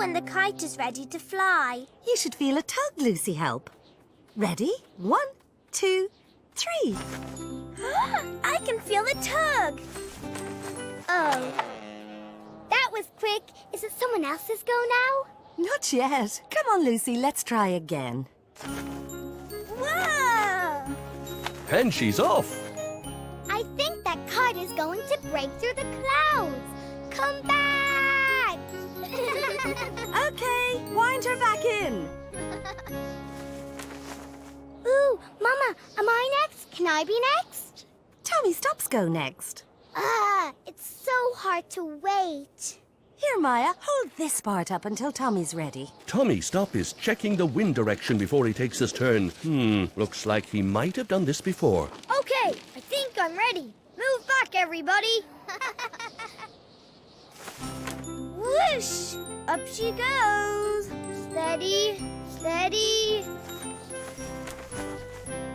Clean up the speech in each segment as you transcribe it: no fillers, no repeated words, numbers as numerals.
when the kite is ready to fly. You should feel a tug, Lucy Help. Ready? 1, 2, 3. I can feel the tug. Oh. That was quick. Is it someone else's go now? Not yet. Come on, Lucy, let's try again. Whoa! And she's off. I think that kite is going to break through the clouds. Come back! Okay, wind her back in. Ooh, Mama, am I next? Can I be next? Tommy Stops go next. It's so hard to wait. Here, Maya, hold this part up until Tommy's ready. Tommy Stop is checking the wind direction before he takes his turn. Looks like he might have done this before. Okay, I think I'm ready. Move back, everybody. Whoosh! Up she goes. Steady, steady.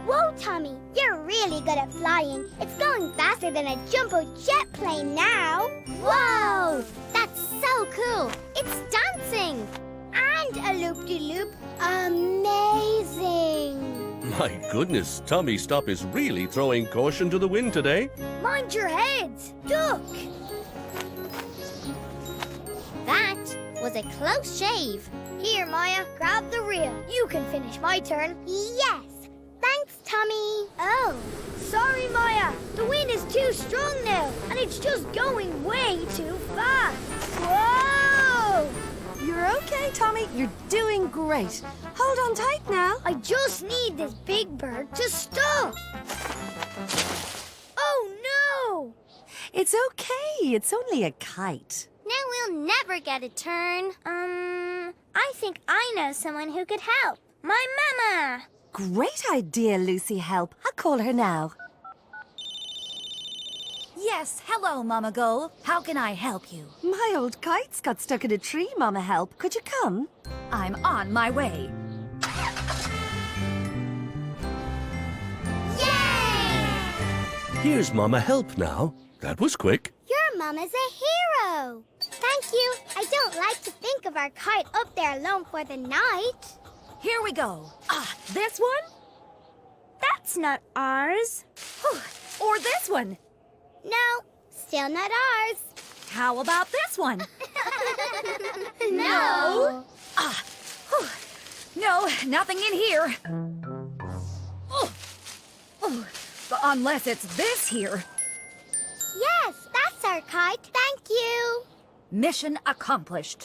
Whoa, Tommy, you're really good at flying. It's going faster than a jumbo jet plane now. Whoa! That's so cool. It's dancing. And a loop-de-loop. Amazing. My goodness, Tommy Stop is really throwing caution to the wind today. Mind your heads. Duck. That was a close shave. Here, Maya, grab the reel. You can finish my turn. Yes. Thanks, Tommy. Oh, sorry, Maya. The wind is too strong now, and it's just going way too fast. Whoa! You're okay, Tommy. You're doing great. Hold on tight now. I just need this big bird to stop. Oh, no! It's okay. It's only a kite. Now we'll never get a turn. I think I know someone who could help. My mama. Great idea, Lucy Help. I'll call her now. Yes, hello, Mama Gull. How can I help you? My old kite's got stuck in a tree, Mama Help. Could you come? I'm on my way. Yay! Here's Mama Help now. That was quick. Your mama's a hero. Thank you. I don't like to think of our kite up there alone for the night. Here we go. This one? That's not ours. Or this one? No, still not ours. How about this one? No. No, nothing in here. Unless it's this here. Yes, that's our kite. Thank you. Mission accomplished.